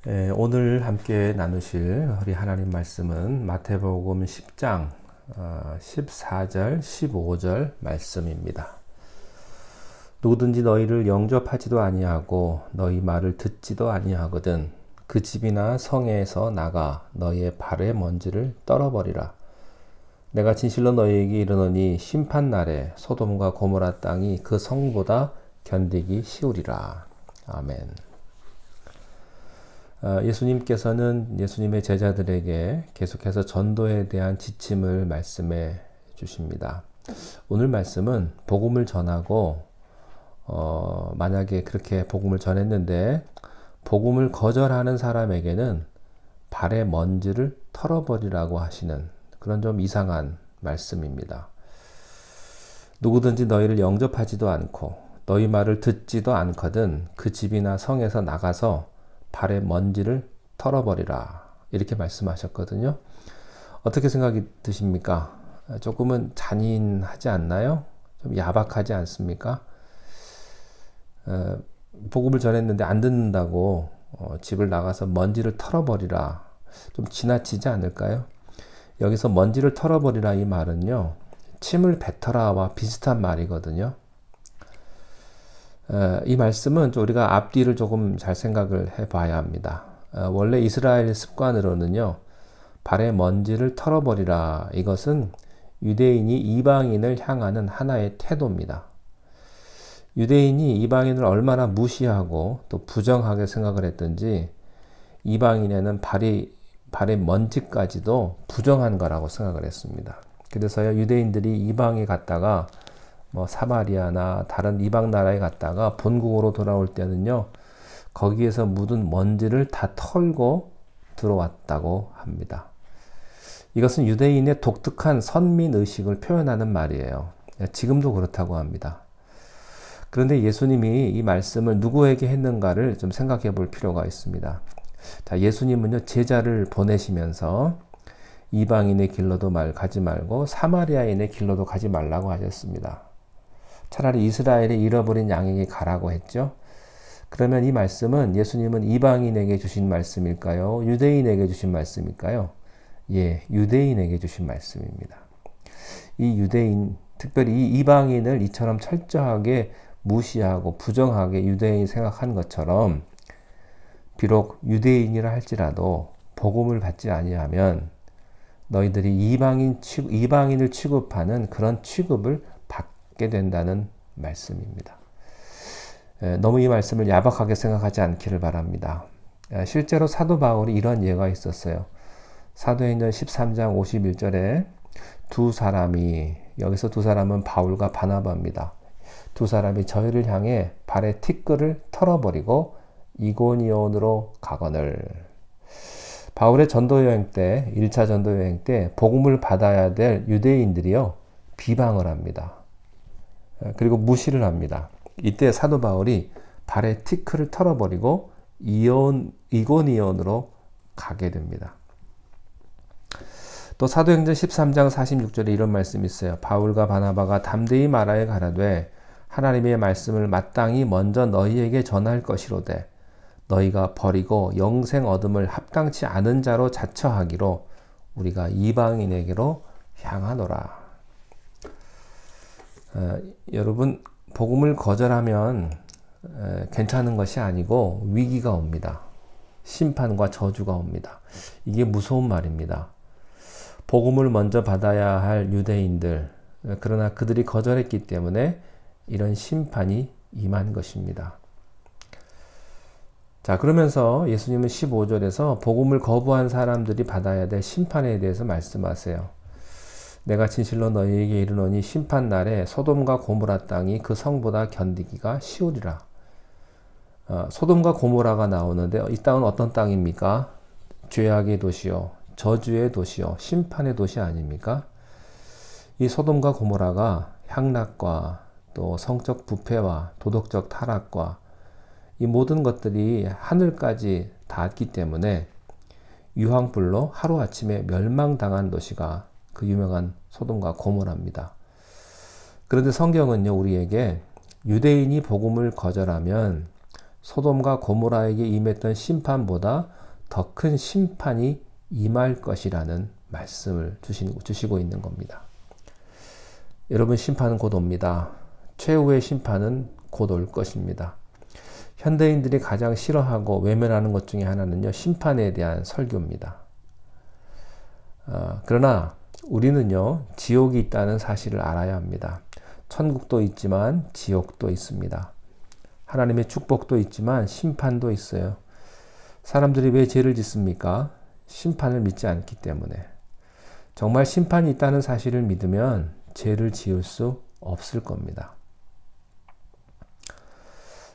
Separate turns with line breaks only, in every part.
오늘 함께 나누실 우리 하나님 말씀은 마태복음 10장 14절 15절 말씀입니다. 누구든지 너희를 영접하지도 아니하고 너희 말을 듣지도 아니하거든 그 집이나 성에서 나가 너희의 발의 먼지를 떨어버리라. 내가 진실로 너희에게 이르노니 심판날에 소돔과 고모라 땅이 그 성보다 견디기 쉬우리라. 아멘. 예수님께서는 예수님의 제자들에게 계속해서 전도에 대한 지침을 말씀해 주십니다. 오늘 말씀은 복음을 전하고 만약에 그렇게 복음을 전했는데 복음을 거절하는 사람에게는 발의 먼지를 털어버리라고 하시는 그런 좀 이상한 말씀입니다. 누구든지 너희를 영접하지도 않고 너희 말을 듣지도 않거든 그 집이나 성에서 나가서 발의 먼지를 털어버리라. 이렇게 말씀하셨거든요. 어떻게 생각이 드십니까? 조금은 잔인하지 않나요? 좀 야박하지 않습니까? 복음을 전했는데 안 듣는다고 집을 나가서 먼지를 털어버리라. 좀 지나치지 않을까요? 여기서 먼지를 털어버리라 이 말은요. 침을 뱉어라와 비슷한 말이거든요. 이 말씀은 우리가 앞뒤를 조금 잘 생각을 해봐야 합니다. 원래 이스라엘 습관으로는요. 발의 먼지를 털어버리라. 이것은 유대인이 이방인을 향하는 하나의 태도입니다. 유대인이 이방인을 얼마나 무시하고 또 부정하게 생각을 했든지 이방인에는 발의 먼지까지도 부정한 거라고 생각을 했습니다. 그래서요 유대인들이 이방에 갔다가 사마리아나 다른 이방 나라에 갔다가 본국으로 돌아올 때는요 거기에서 묻은 먼지를 다 털고 들어왔다고 합니다. 이것은 유대인의 독특한 선민의식을 표현하는 말이에요. 지금도 그렇다고 합니다. 그런데 예수님이 이 말씀을 누구에게 했는가를 좀 생각해 볼 필요가 있습니다. 자, 예수님은요 제자를 보내시면서 이방인의 길로도 가지 말고 사마리아인의 길로도 가지 말라고 하셨습니다. 차라리 이스라엘의 잃어버린 양에게 가라고 했죠. 그러면 이 말씀은 예수님은 이방인에게 주신 말씀일까요? 유대인에게 주신 말씀일까요? 예, 유대인에게 주신 말씀입니다. 이 유대인, 특별히 이 이방인을 이처럼 철저하게 무시하고 부정하게 유대인이 생각한 것처럼 비록 유대인이라 할지라도 복음을 받지 아니하면 너희들이 이방인을 취급하는 그런 취급을 받게 된다는 말씀입니다. 너무 이 말씀을 야박하게 생각하지 않기를 바랍니다. 실제로 사도 바울이 이런 예가 있었어요. 사도행전 13장 51절에 여기서 두 사람은 바울과 바나바입니다. 두 사람이 저희를 향해 발의 티끌을 털어버리고 이고니온으로 가거늘. 바울의 전도여행 때 1차 전도여행 때 복음을 받아야 될 유대인들이요 비방을 합니다. 그리고 무시를 합니다. 이때 사도 바울이 발의 티끌을 털어버리고 이고니온으로 가게 됩니다. 또 사도행전 13장 46절에 이런 말씀이 있어요. 바울과 바나바가 담대히 말하여 가라되 하나님의 말씀을 마땅히 먼저 너희에게 전할 것이로되 너희가 버리고 영생 얻음을 합당치 않은 자로 자처하기로 우리가 이방인에게로 향하노라. 여러분 복음을 거절하면 괜찮은 것이 아니고 위기가 옵니다. 심판과 저주가 옵니다. 이게 무서운 말입니다. 복음을 먼저 받아야 할 유대인들, 그러나 그들이 거절했기 때문에 이런 심판이 임한 것입니다. 자, 그러면서 예수님은 15절에서 복음을 거부한 사람들이 받아야 될 심판에 대해서 말씀하세요. 내가 진실로 너희에게 이르노니 심판날에 소돔과 고모라 땅이 그 성보다 견디기가 쉬우리라. 소돔과 고모라가 나오는데 이 땅은 어떤 땅입니까? 죄악의 도시요, 저주의 도시요, 심판의 도시 아닙니까? 이 소돔과 고모라가 향락과 또 성적 부패와 도덕적 타락과 이 모든 것들이 하늘까지 닿았기 때문에 유황불로 하루아침에 멸망당한 도시가 그 유명한 소돔과 고모라입니다. 그런데 성경은요 우리에게 유대인이 복음을 거절하면 소돔과 고모라에게 임했던 심판보다 더 큰 심판이 임할 것이라는 말씀을 주시고 있는 겁니다. 여러분, 심판은 곧 옵니다. 최후의 심판은 곧 올 것입니다. 현대인들이 가장 싫어하고 외면하는 것 중에 하나는요, 심판에 대한 설교입니다. 그러나 우리는요, 지옥이 있다는 사실을 알아야 합니다. 천국도 있지만 지옥도 있습니다. 하나님의 축복도 있지만 심판도 있어요. 사람들이 왜 죄를 짓습니까? 심판을 믿지 않기 때문에. 정말 심판이 있다는 사실을 믿으면 죄를 지을 수 없을 겁니다.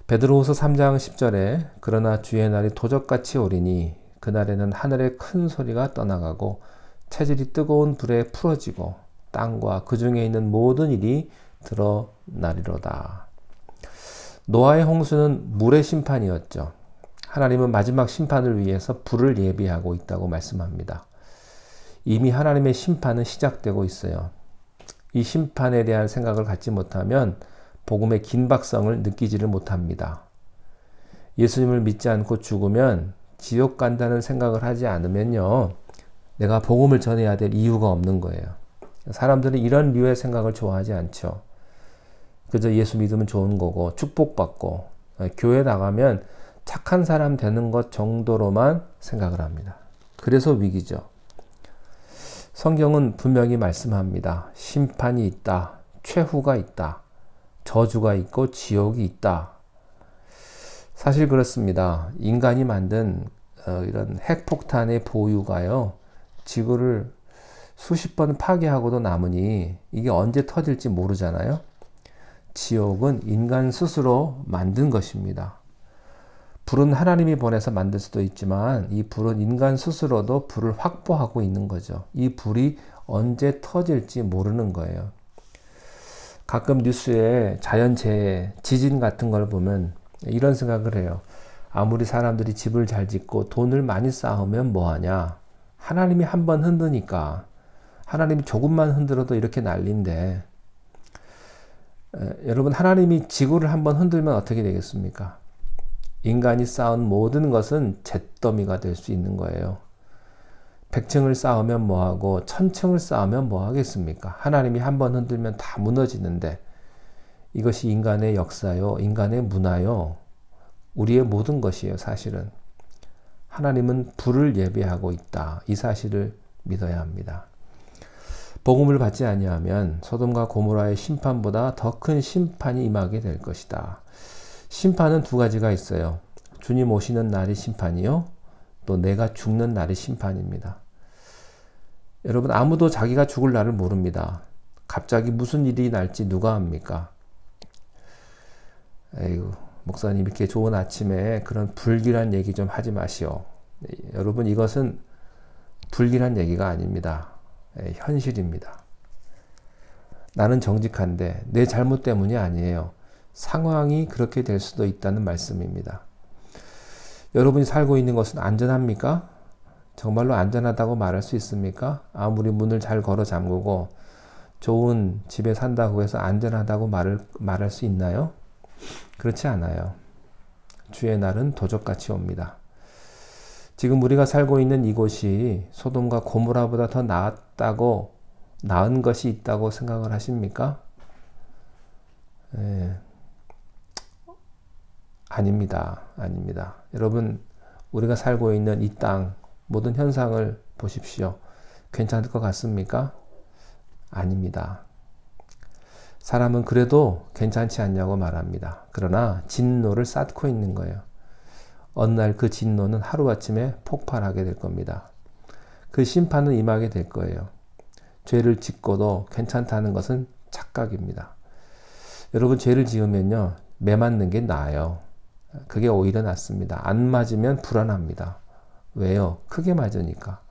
베드로후서 3장 10절에 그러나 주의 날이 도적같이 오리니 그날에는 하늘에 큰 소리가 떠나가고 체질이 뜨거운 불에 풀어지고 땅과 그 중에 있는 모든 일이 드러나리로다. 노아의 홍수는 물의 심판이었죠. 하나님은 마지막 심판을 위해서 불을 예비하고 있다고 말씀합니다. 이미 하나님의 심판은 시작되고 있어요. 이 심판에 대한 생각을 갖지 못하면 복음의 긴박성을 느끼지를 못합니다. 예수님을 믿지 않고 죽으면 지옥 간다는 생각을 하지 않으면요, 내가 복음을 전해야 될 이유가 없는 거예요. 사람들은 이런 류의 생각을 좋아하지 않죠. 그저 예수 믿으면 좋은 거고 축복받고 교회 나가면 착한 사람 되는 것 정도로만 생각을 합니다. 그래서 위기죠. 성경은 분명히 말씀합니다. 심판이 있다. 최후가 있다. 저주가 있고 지옥이 있다. 사실 그렇습니다. 인간이 만든 이런 핵폭탄의 보유가요, 지구를 수십 번 파괴하고도 남으니 이게 언제 터질지 모르잖아요. 지옥은 인간 스스로 만든 것입니다. 불은 하나님이 보내서 만들 수도 있지만 이 불은 인간 스스로도 불을 확보하고 있는 거죠. 이 불이 언제 터질지 모르는 거예요. 가끔 뉴스에 자연재해, 지진 같은 걸 보면 이런 생각을 해요. 아무리 사람들이 집을 잘 짓고 돈을 많이 쌓으면 뭐하냐. 하나님이 한번 흔드니까, 하나님이 조금만 흔들어도 이렇게 난리인데, 여러분, 하나님이 지구를 한번 흔들면 어떻게 되겠습니까? 인간이 쌓은 모든 것은 잿더미가 될 수 있는 거예요. 100층을 쌓으면 뭐하고 1000층을 쌓으면 뭐하겠습니까? 하나님이 한번 흔들면 다 무너지는데, 이것이 인간의 역사요, 인간의 문화요, 우리의 모든 것이에요. 사실은 하나님은 불을 예비하고 있다. 이 사실을 믿어야 합니다. 복음을 받지 아니하면 소돔과 고모라의 심판보다 더 큰 심판이 임하게 될 것이다. 심판은 두 가지가 있어요. 주님 오시는 날이 심판이요, 또 내가 죽는 날이 심판입니다. 여러분, 아무도 자기가 죽을 날을 모릅니다. 갑자기 무슨 일이 날지 누가 압니까? 에이구, 목사님 이렇게 좋은 아침에 그런 불길한 얘기 좀 하지 마시오. 여러분, 이것은 불길한 얘기가 아닙니다. 현실입니다. 나는 정직한데 내 잘못 때문이 아니에요. 상황이 그렇게 될 수도 있다는 말씀입니다. 여러분이 살고 있는 것은 안전합니까? 정말로 안전하다고 말할 수 있습니까? 아무리 문을 잘 걸어 잠그고 좋은 집에 산다고 해서 안전하다고 말할 수 있나요? 그렇지 않아요. 주의 날은 도적같이 옵니다. 지금 우리가 살고 있는 이곳이 소돔과 고모라보다 더 나은 것이 있다고 생각을 하십니까? 아닙니다. 아닙니다. 여러분, 우리가 살고 있는 이 땅, 모든 현상을 보십시오. 괜찮을 것 같습니까? 아닙니다. 사람은 그래도 괜찮지 않냐고 말합니다. 그러나 진노를 쌓고 있는 거예요. 어느 날 그 진노는 하루아침에 폭발하게 될 겁니다. 그 심판은 임하게 될 거예요. 죄를 짓고도 괜찮다는 것은 착각입니다. 여러분, 죄를 지으면요, 매 맞는 게 나아요. 그게 오히려 낫습니다. 안 맞으면 불안합니다. 왜요? 크게 맞으니까.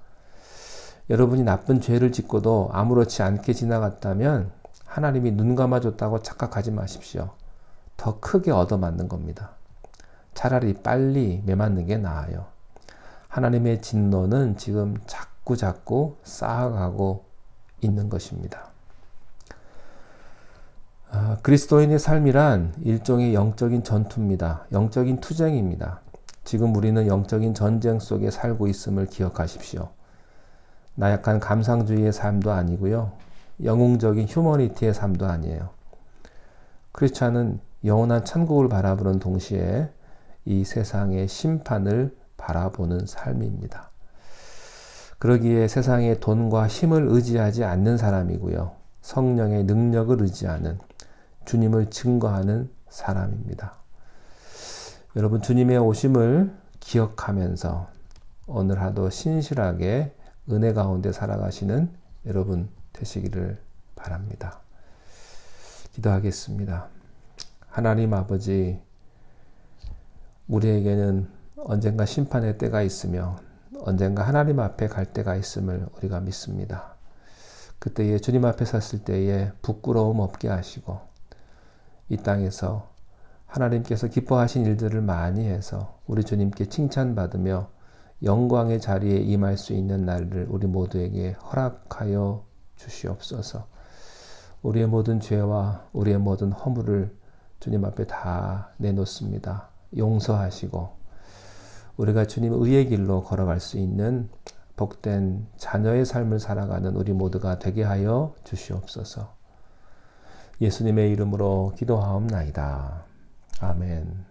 여러분이 나쁜 죄를 짓고도 아무렇지 않게 지나갔다면 하나님이 눈 감아줬다고 착각하지 마십시오. 더 크게 얻어맞는 겁니다. 차라리 빨리 매맞는 게 나아요. 하나님의 진노는 지금 자꾸 쌓아가고 있는 것입니다. 그리스도인의 삶이란 일종의 영적인 전투입니다. 영적인 투쟁입니다. 지금 우리는 영적인 전쟁 속에 살고 있음을 기억하십시오. 나약한 감상주의의 삶도 아니고요. 영웅적인 휴머니티의 삶도 아니에요. 크리스찬은 영원한 천국을 바라보는 동시에 이 세상의 심판을 바라보는 삶입니다. 그러기에 세상의 돈과 힘을 의지하지 않는 사람이고요. 성령의 능력을 의지하는 주님을 증거하는 사람입니다. 여러분, 주님의 오심을 기억하면서 오늘 하루 신실하게 은혜 가운데 살아가시는 여러분 되시기를 바랍니다. 기도하겠습니다. 하나님 아버지, 우리에게는 언젠가 심판의 때가 있으며 언젠가 하나님 앞에 갈 때가 있음을 우리가 믿습니다. 그때에 주님 앞에 섰을 때에 부끄러움 없게 하시고 이 땅에서 하나님께서 기뻐하신 일들을 많이 해서 우리 주님께 칭찬받으며 영광의 자리에 임할 수 있는 날을 우리 모두에게 허락하여 주시옵소서. 우리의 모든 죄와 우리의 모든 허물을 주님 앞에 다 내놓습니다. 용서하시고 우리가 주님 의의 길로 걸어갈 수 있는 복된 자녀의 삶을 살아가는 우리 모두가 되게 하여 주시옵소서. 예수님의 이름으로 기도하옵나이다. 아멘.